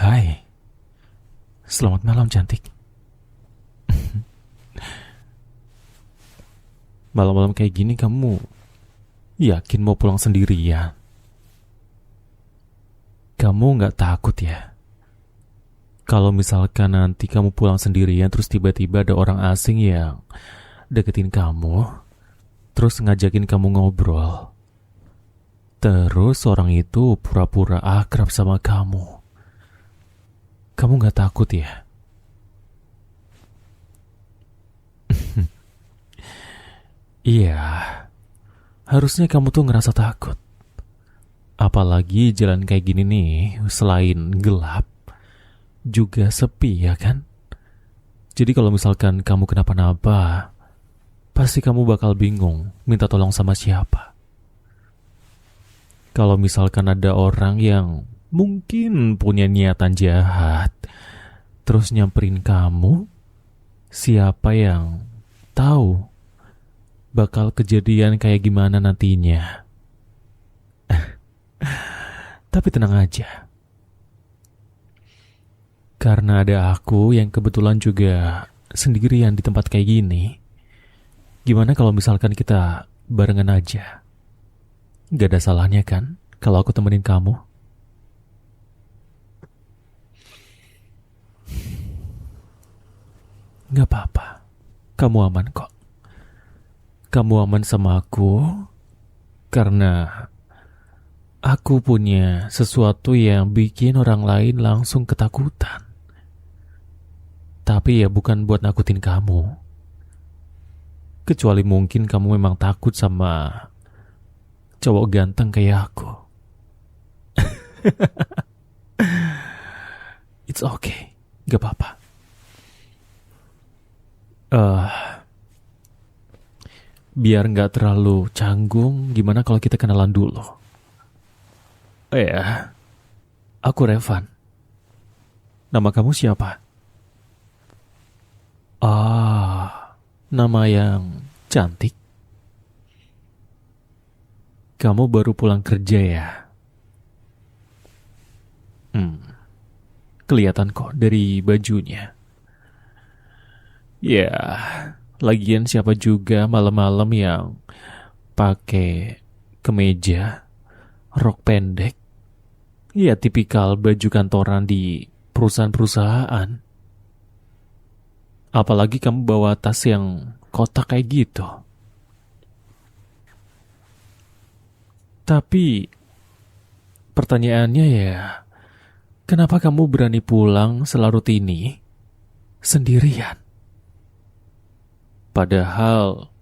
Hai, selamat malam cantik. Malam-malam kayak gini kamu yakin mau pulang sendirian? Kamu gak takut ya? Kalau misalkan nanti kamu pulang sendirian terus tiba-tiba ada orang asing yang deketin kamu, terus ngajakin kamu ngobrol. Terus orang itu pura-pura akrab sama kamu. Kamu gak takut ya? Iya, harusnya kamu tuh ngerasa takut. Apalagi jalan kayak gini nih, selain gelap, juga sepi ya kan? Jadi kalau misalkan kamu kenapa-napa, pasti kamu bakal bingung minta tolong sama siapa. Kalau misalkan ada orang yang mungkin punya niatan jahat, terus nyamperin kamu, siapa yang tahu bakal kejadian kayak gimana nantinya. Tapi tenang aja. Karena ada aku yang kebetulan juga sendirian di tempat kayak gini. Gimana kalau misalkan kita barengan aja? Gak ada salahnya kan kalau aku temenin kamu? Gak apa-apa. Kamu aman kok. Kamu aman sama aku karena aku punya sesuatu yang bikin orang lain langsung ketakutan. Tapi ya bukan buat nakutin kamu. Kecuali mungkin kamu memang takut sama cowok ganteng kayak aku. It's okay, gak apa-apa. Biar gak terlalu canggung, gimana kalau kita kenalan dulu? Ya, aku Revan. Nama kamu siapa? Nama yang cantik. Kamu baru pulang kerja ya? Kelihatan kok dari bajunya. Ya, lagian siapa juga malam-malam yang pakai kemeja, rok pendek. Ya, tipikal baju kantoran di perusahaan-perusahaan. Apalagi kamu bawa tas yang kotak kayak gitu. Tapi pertanyaannya ya, kenapa kamu berani pulang selarut ini sendirian? Padahal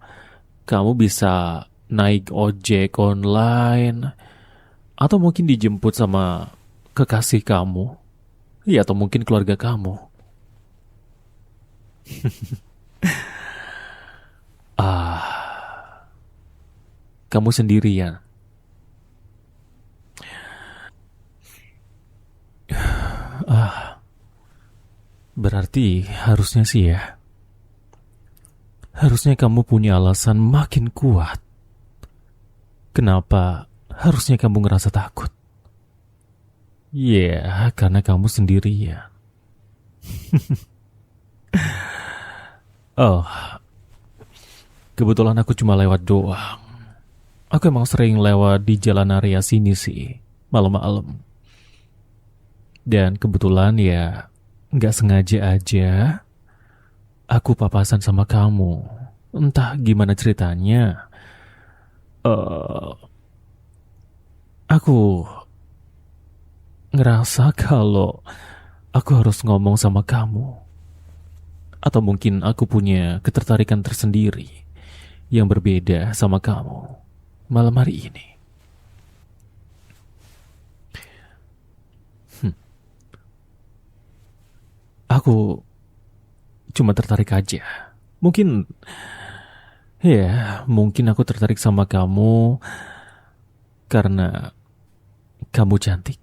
kamu bisa naik ojek online atau mungkin dijemput sama kekasih kamu, ya atau mungkin keluarga kamu. Kamu sendirian. Berarti harusnya sih ya. Harusnya kamu punya alasan makin kuat. Kenapa harusnya kamu ngerasa takut? Ya, karena kamu sendirian. Kebetulan aku cuma lewat doang. Aku emang sering lewat di jalan area sini sih, malam-malam. Dan kebetulan ya, gak sengaja aja, aku papasan sama kamu. Entah gimana ceritanya. Aku ngerasa kalau aku harus ngomong sama kamu. Atau mungkin aku punya ketertarikan tersendiri yang berbeda sama kamu malam hari ini. Aku cuma tertarik aja. Mungkin aku tertarik sama kamu karena kamu cantik.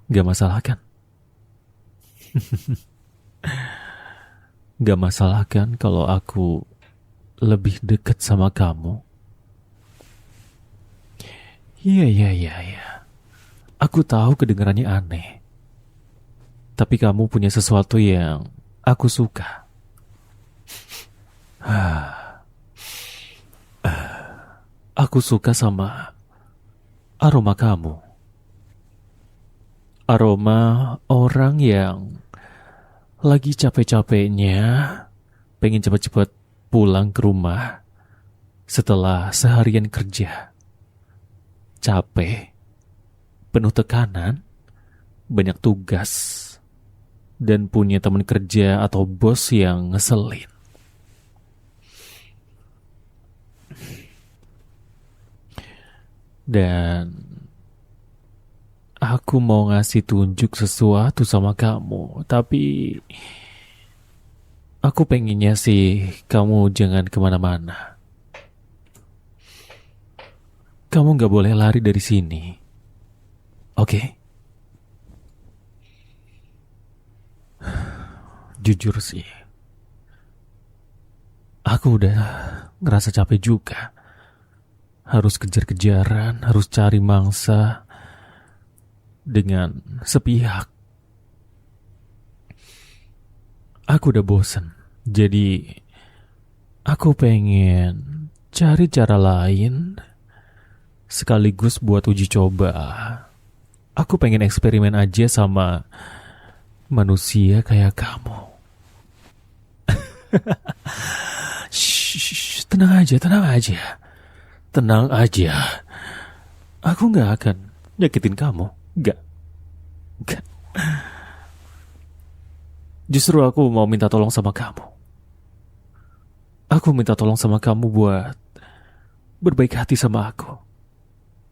Gak masalah kan? Gak masalah kan kalau aku lebih dekat sama kamu? Iya. Aku tahu kedengarannya aneh, tapi kamu punya sesuatu yang aku suka. Aku suka sama aroma kamu. Aroma orang yang lagi capek-capeknya pengen cepat-cepat pulang ke rumah setelah seharian kerja. Capek, penuh tekanan, banyak tugas, dan punya teman kerja atau bos yang ngeselin. Dan aku mau ngasih tunjuk sesuatu sama kamu, tapi aku pengennya sih kamu jangan kemana-mana. Kamu gak boleh lari dari sini, oke? Jujur sih, aku udah ngerasa capek juga. Harus kejar-kejaran, harus cari mangsa dengan sepihak. Aku udah bosen, jadi aku pengen cari cara lain sekaligus buat uji coba. Aku pengen eksperimen aja sama manusia kayak kamu. Shh, tenang aja, tenang aja. Tenang aja. Aku gak akan nyakitin kamu. Gak. Justru aku mau minta tolong sama kamu. Aku minta tolong sama kamu buat berbaik hati sama aku.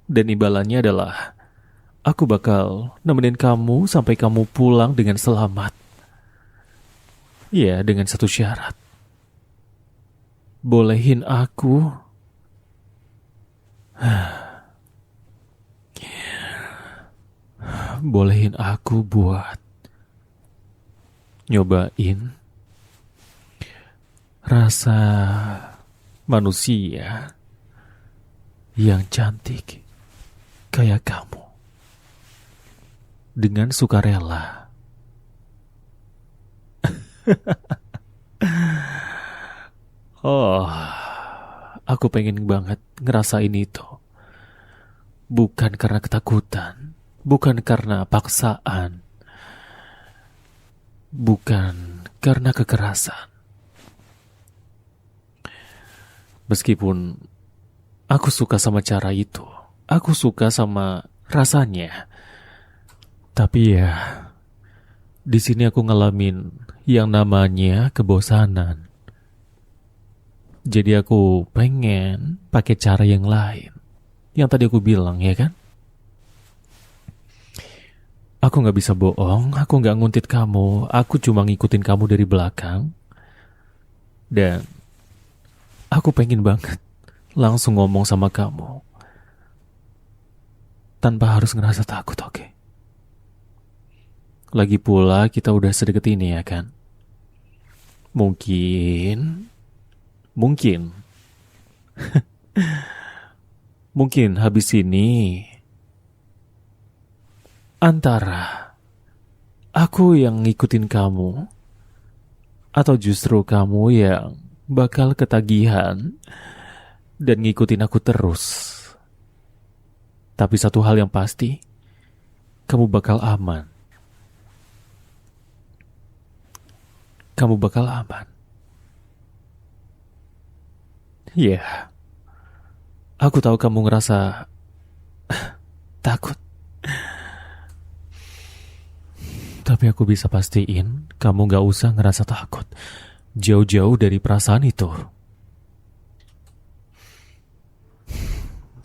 Dan imbalannya adalah aku bakal nemenin kamu sampai kamu pulang dengan selamat. Ya, dengan satu syarat. Bolehin aku bolehin aku buat nyobain rasa manusia yang cantik kayak kamu dengan sukarela. Oh, aku pengen banget ngerasain itu. Bukan karena ketakutan, bukan karena paksaan, bukan karena kekerasan. Meskipun aku suka sama cara itu, aku suka sama rasanya. Tapi ya, di sini aku ngalamin yang namanya kebosanan. Jadi aku pengen pakai cara yang lain. Yang tadi aku bilang, ya kan? Aku gak bisa bohong, aku gak nguntit kamu, aku cuma ngikutin kamu dari belakang. Dan aku pengen banget langsung ngomong sama kamu. Tanpa harus ngerasa takut, oke? Lagi pula kita udah sedekat ini, ya kan? Mungkin Mungkin habis ini antara aku yang ngikutin kamu atau justru kamu yang bakal ketagihan dan ngikutin aku terus. Tapi satu hal yang pasti, kamu bakal aman. Kamu bakal aman. Ya, yeah. Aku tahu kamu ngerasa takut. Tapi aku bisa pastiin kamu gak usah ngerasa takut. Jauh-jauh dari perasaan itu.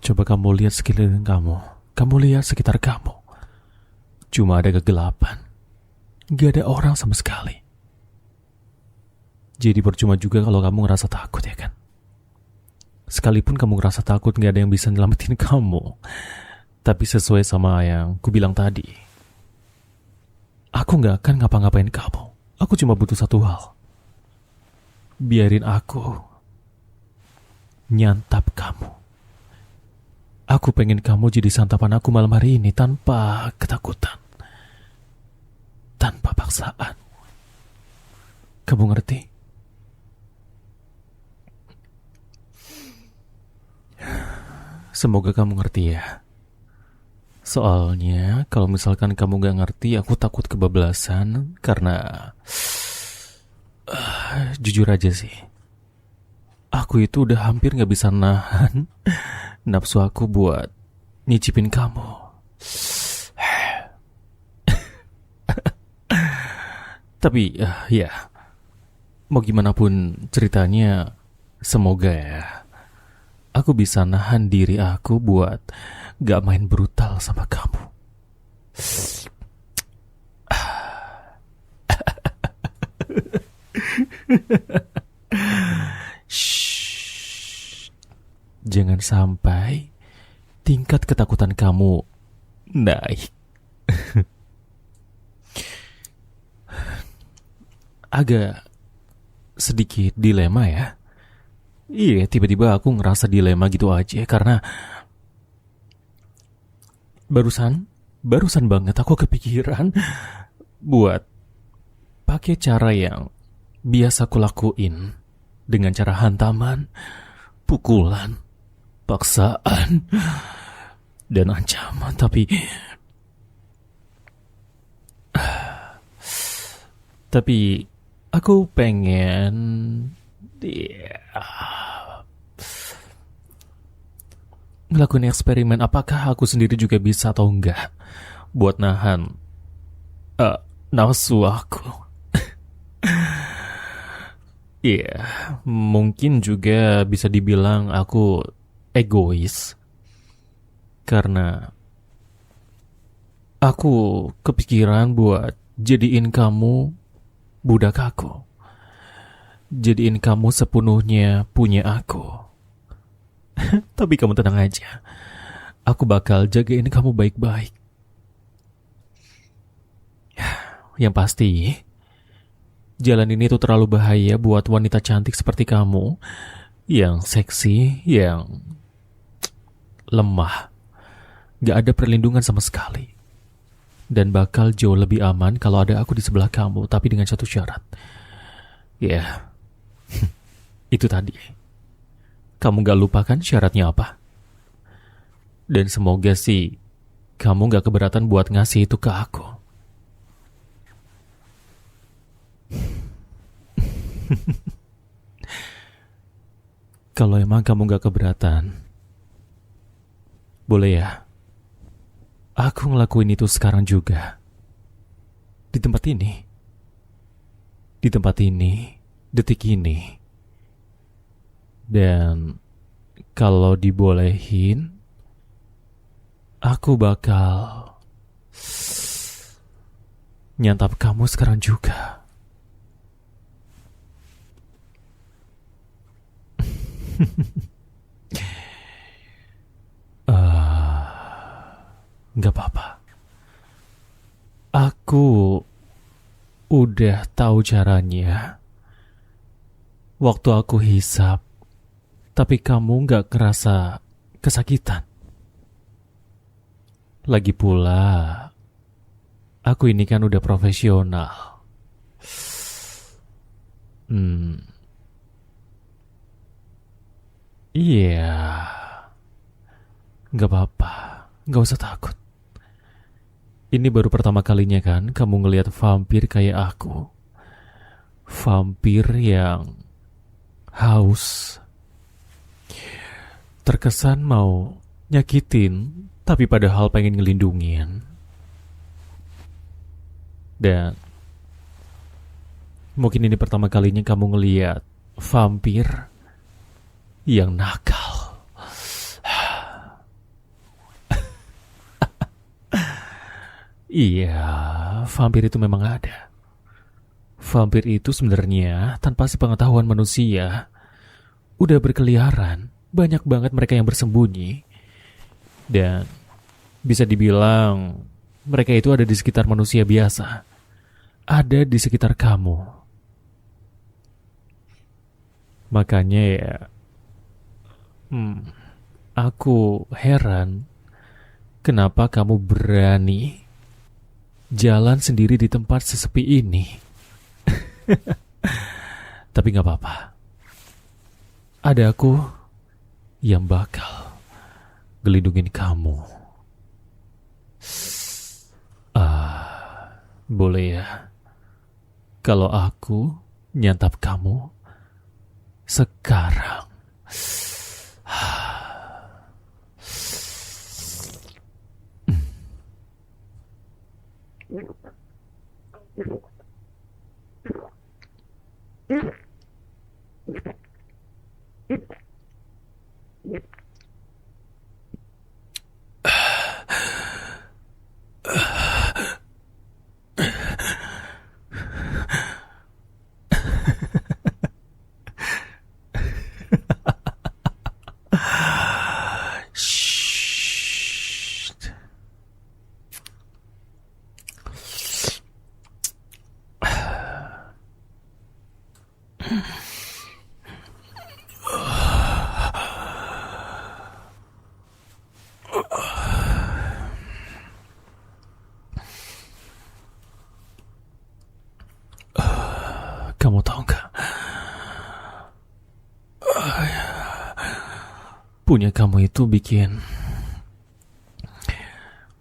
Coba kamu lihat sekeliling kamu. Kamu lihat sekitar kamu. Cuma ada kegelapan. Gak ada orang sama sekali. Jadi percuma juga kalau kamu ngerasa takut, ya kan? Sekalipun kamu ngerasa takut gak ada yang bisa nyelamatin kamu. Tapi sesuai sama yang ku bilang tadi, aku gak akan ngapa-ngapain kamu. Aku cuma butuh satu hal. Biarin aku nyantap kamu. Aku pengen kamu jadi santapan aku malam hari ini tanpa ketakutan, tanpa paksaan. Kamu ngerti? Semoga kamu ngerti ya. Soalnya kalau misalkan kamu gak ngerti, aku takut kebablasan karena jujur aja sih, aku itu udah hampir gak bisa nahan nafsu aku buat nyicipin kamu. Tapi ya, mau gimana pun ceritanya, semoga ya aku bisa nahan diri aku buat gak main brutal sama kamu. Shh, jangan sampai tingkat ketakutan kamu naik. Agak sedikit dilema ya. Iya, tiba-tiba aku ngerasa dilema gitu aja karena barusan banget aku kepikiran buat pakai cara yang biasa aku lakuin, dengan cara hantaman, pukulan, paksaan, dan ancaman. Tapi aku pengen ngelakuin eksperimen apakah aku sendiri juga bisa atau enggak buat nahan nafsu aku. Iya, mungkin juga bisa dibilang aku egois karena aku kepikiran buat jadiin kamu budak aku, jadiin kamu sepenuhnya punya aku. Tapi kamu tenang aja, aku bakal jagain kamu baik-baik. Yang pasti, jalan ini tuh terlalu bahaya buat wanita cantik seperti kamu, yang seksi, yang lemah. Gak ada perlindungan sama sekali. Dan bakal jauh lebih aman kalau ada aku di sebelah kamu, tapi dengan satu syarat. Ya, itu tadi. Kamu gak lupakan syaratnya apa? Dan semoga sih kamu gak keberatan buat ngasih itu ke aku. Kalau emang kamu gak keberatan, boleh ya aku ngelakuin itu sekarang juga. Di tempat ini. Di tempat ini, detik ini. Dan kalau dibolehin, aku bakal nyantap kamu sekarang juga. Gak apa-apa. Aku udah tahu caranya. Waktu aku hisap, tapi kamu gak kerasa kesakitan. Lagi pula, aku ini kan udah profesional. Iya, gak apa-apa, gak usah takut. Ini baru pertama kalinya kan kamu ngelihat vampir kayak aku. Vampir yang haus. Terkesan mau nyakitin, tapi padahal pengen ngelindungin. Dan mungkin ini pertama kalinya kamu ngelihat vampir yang nakal. Iya, vampir itu memang ada. Vampir itu sebenarnya tanpa sepengetahuan manusia udah berkeliaran. Banyak banget mereka yang bersembunyi. Dan bisa dibilang mereka itu ada di sekitar manusia biasa. Ada di sekitar kamu. Makanya ya Aku heran kenapa kamu berani jalan sendiri di tempat sesepi ini. Tapi gak apa-apa. Ada aku yang bakal gelindungin kamu. Boleh ya? Kalau aku nyantap kamu sekarang. Shh. Kamu tahu gak? Punya kamu itu bikin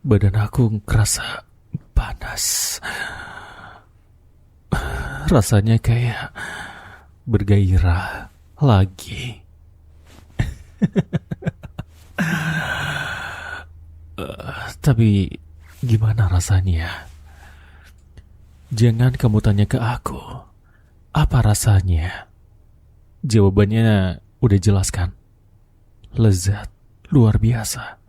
badan aku kerasa panas. Rasanya kayak bergairah lagi. Tapi gimana rasanya? Jangan kamu tanya ke aku. Apa rasanya? Jawabannya udah jelas kan? Lezat, luar biasa.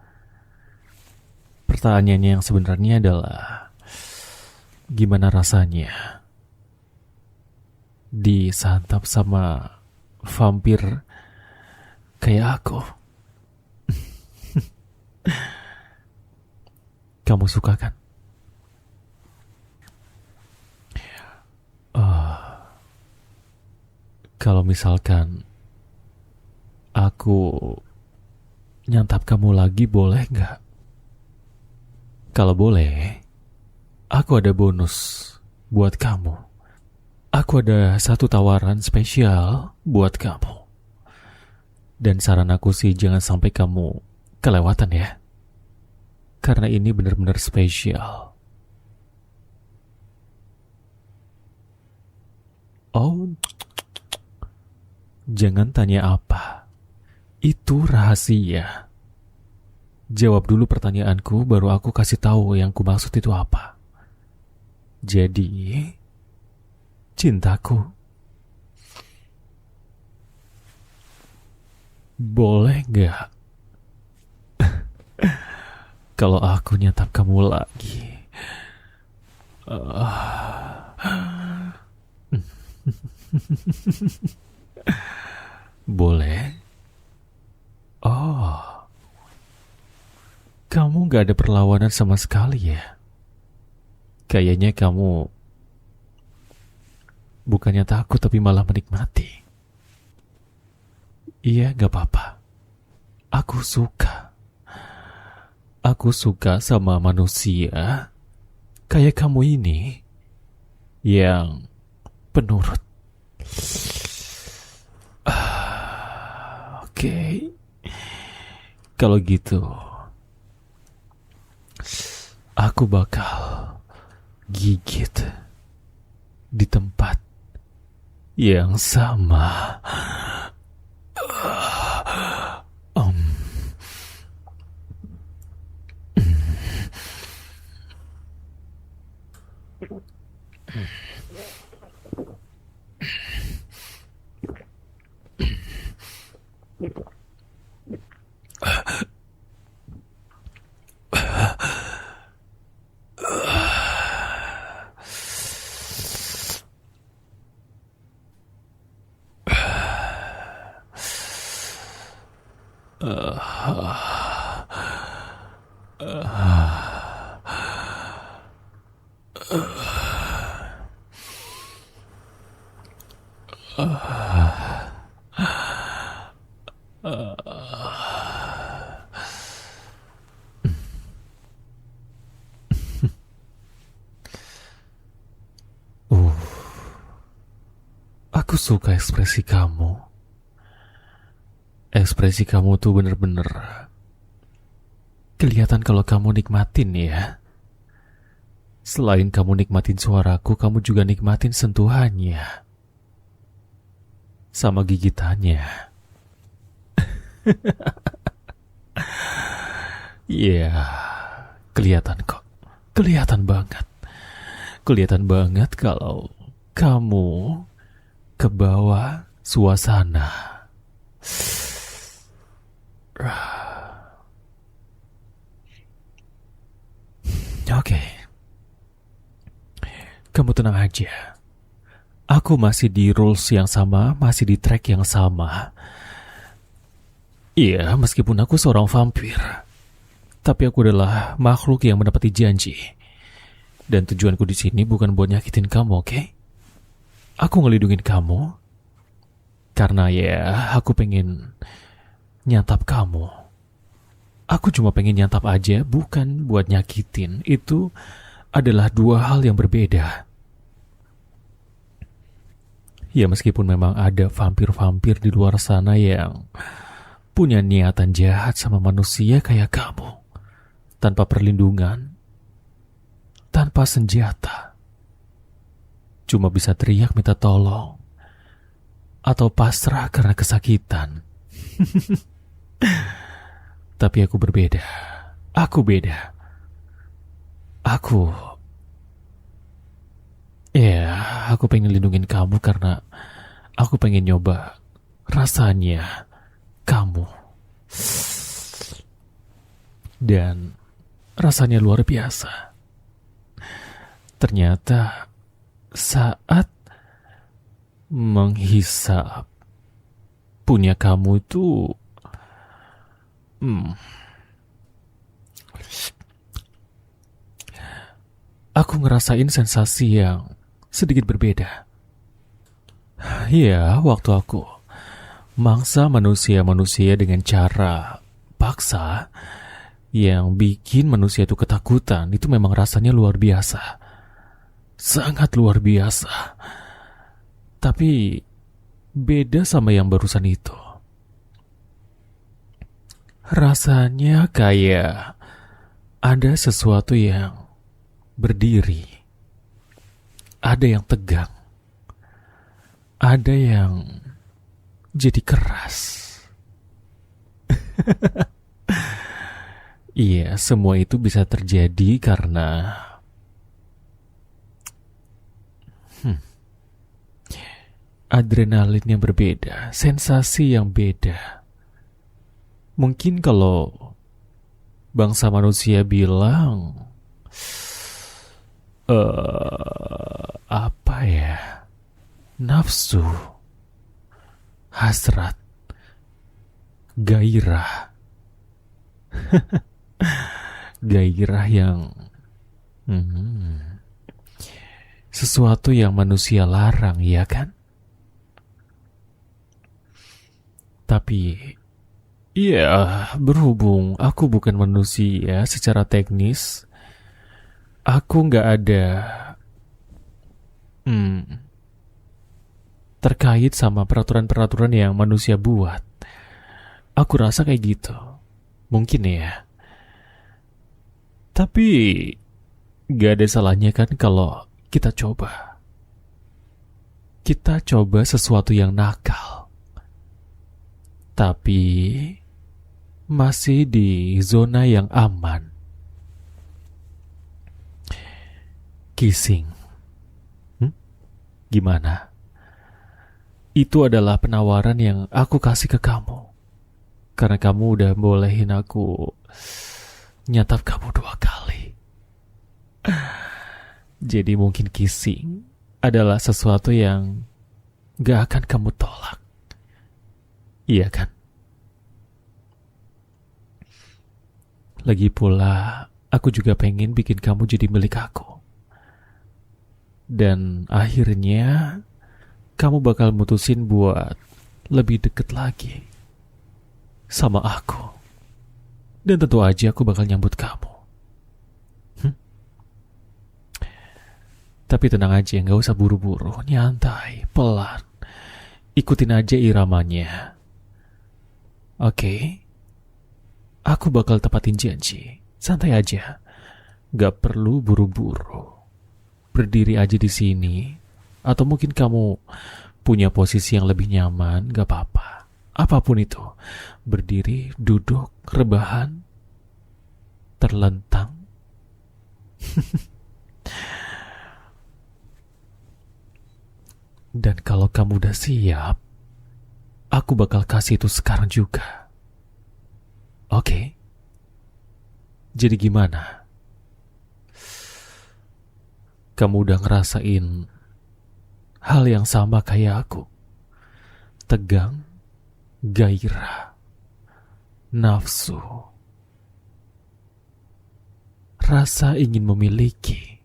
Pertanyaannya yang sebenarnya adalah gimana rasanya disantap sama vampir kayak aku? Kamu suka kan? Kalau misalkan aku nyantap kamu lagi boleh nggak? Kalau boleh, aku ada bonus buat kamu. Aku ada satu tawaran spesial buat kamu. Dan saran aku sih jangan sampai kamu kelewatan ya. Karena ini benar-benar spesial. Oh, jangan tanya apa. Itu rahasia. Jawab dulu pertanyaanku, baru aku kasih tahu yang ku maksud itu apa. Jadi, cintaku, boleh gak kalau aku nyantap kamu lagi? Boleh? Oh, kamu gak ada perlawanan sama sekali ya? Kayaknya kamu bukannya takut tapi malah menikmati. Iya, gak apa-apa. Aku suka. Aku suka sama manusia kayak kamu ini yang penurut. Oke. Kalau gitu, aku bakal gigit di tempat yang sama. Aku suka ekspresi kamu. Ekspresi kamu tuh bener-bener kelihatan kalau kamu nikmatin ya. Selain kamu nikmatin suaraku, kamu juga nikmatin sentuhannya. Sama gigitannya. Iya, kelihatan kok. Kelihatan banget. Kelihatan banget kalau kamu ke bawah suasana. Oke. Kamu tenang aja. Aku masih di rules yang sama, masih di track yang sama. Iya, meskipun aku seorang vampir, tapi aku adalah makhluk yang mendapati janji. Dan tujuanku di sini bukan buat nyakitin kamu, oke? Aku ngelindungin kamu karena ya aku pengen nyantap kamu. Aku cuma pengen nyantap aja, bukan buat nyakitin. Itu adalah dua hal yang berbeda. Ya meskipun memang ada vampir-vampir di luar sana yang punya niatan jahat sama manusia kayak kamu. Tanpa perlindungan, tanpa senjata. Cuma bisa teriak minta tolong. Atau pasrah karena kesakitan. Tapi aku berbeda. Aku beda. Aku pengen lindungin kamu karena aku pengen nyoba rasanya kamu. Dan rasanya luar biasa. Ternyata saat menghisap punya kamu itu aku ngerasain sensasi yang sedikit berbeda. Ya, waktu aku mangsa manusia-manusia dengan cara paksa yang bikin manusia itu ketakutan, itu memang rasanya luar biasa. Sangat luar biasa. Tapi beda sama yang barusan itu. Rasanya kayak ada sesuatu yang berdiri. Ada yang tegang. Ada yang jadi keras. Iya, semua itu bisa terjadi karena adrenalin yang berbeda, sensasi yang beda. Mungkin kalau bangsa manusia bilang apa ya? Nafsu, hasrat, gairah. Gairah yang sesuatu yang manusia larang, ya kan? Tapi ya, berhubung aku bukan manusia secara teknis, aku nggak ada terkait sama peraturan-peraturan yang manusia buat. Aku rasa kayak gitu. Mungkin ya. Tapi gak ada salahnya kan kalau kita coba. Kita coba sesuatu yang nakal. Tapi masih di zona yang aman. Kissing. Gimana? Itu adalah penawaran yang aku kasih ke kamu. Karena kamu udah bolehin aku nyatap kamu 2 kali. Jadi mungkin kissing adalah sesuatu yang gak akan kamu tolak. Iya kan? Lagi pula, aku juga pengen bikin kamu jadi milik aku. Dan akhirnya, kamu bakal mutusin buat lebih deket lagi sama aku. Dan tentu aja aku bakal nyambut kamu. Tapi tenang aja, gak usah buru-buru, nyantai, pelan. ikutin aja iramanya. Oke? Aku bakal tepatin janji. Santai aja. Gak perlu buru-buru. Berdiri aja di sini. Atau mungkin kamu punya posisi yang lebih nyaman, gak apa-apa. Apapun itu. Berdiri, duduk, rebahan, terlentang. Dan kalau kamu udah siap, aku bakal kasih itu sekarang juga. Oke? Jadi gimana? Kamu udah ngerasain hal yang sama kayak aku? Tegang, gairah, nafsu, rasa ingin memiliki.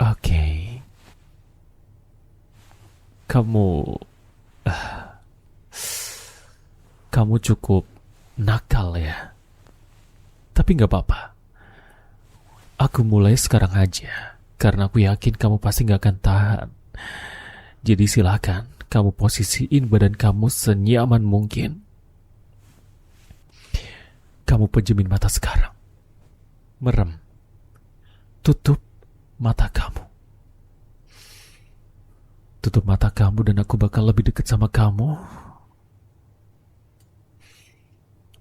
Oke. Kamu cukup nakal ya. Tapi gak apa-apa. Aku mulai sekarang aja. Karena aku yakin kamu pasti gak akan tahan. Jadi silakan kamu posisiin badan kamu senyaman mungkin. Kamu pejemin mata sekarang. Merem. Tutup mata kamu. Tutup mata kamu dan aku bakal lebih dekat sama kamu.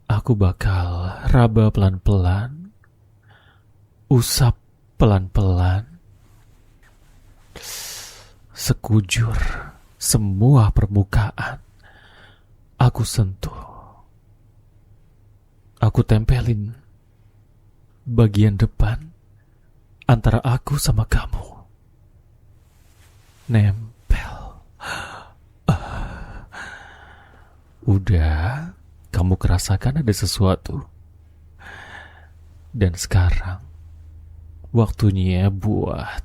Aku bakal raba pelan-pelan. Usap pelan-pelan. Sekujur semua permukaan. Aku sentuh. Aku tempelin bagian depan antara aku sama kamu. Nempel. Udah, kamu kerasakan ada sesuatu. Dan sekarang waktunya buat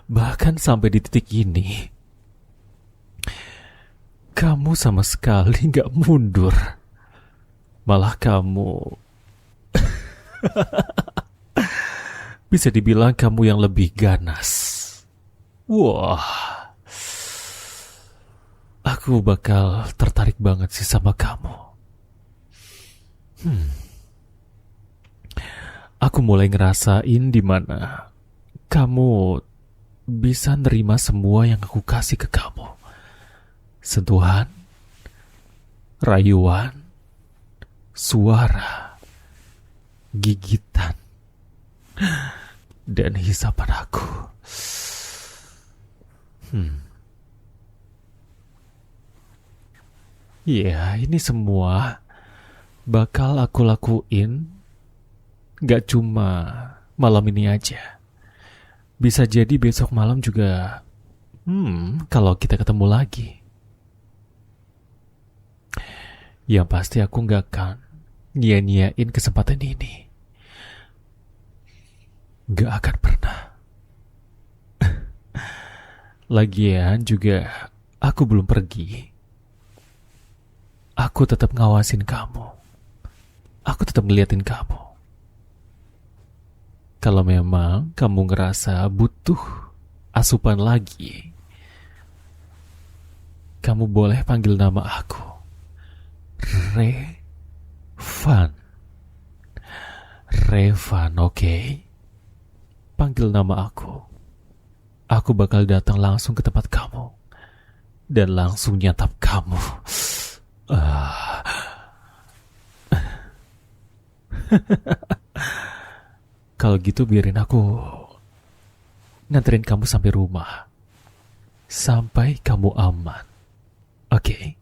bahkan sampai di titik ini kamu sama sekali gak mundur. Malah kamu bisa dibilang kamu yang lebih ganas. Wah, aku bakal tertarik banget sih sama kamu. Aku mulai ngerasain di mana kamu bisa nerima semua yang aku kasih ke kamu. Sentuhan, rayuan, suara, gigitan, dan hisapan aku. Ya, ini semua bakal aku lakuin gak cuma malam ini aja. Bisa jadi besok malam juga. Kalau kita ketemu lagi. Yang pasti aku gak akan nyia-nyiain kesempatan ini. Gak akan pernah. Lagian juga aku belum pergi. Aku tetap ngawasin kamu. Aku tetap ngeliatin kamu. Kalau memang kamu ngerasa butuh asupan lagi, kamu boleh panggil nama aku. Revan, oke? Panggil nama aku. Aku bakal datang langsung ke tempat kamu dan langsung nyatap kamu. Ah, kalau gitu biarin aku nganterin kamu sampai rumah. Sampai kamu aman. Oke?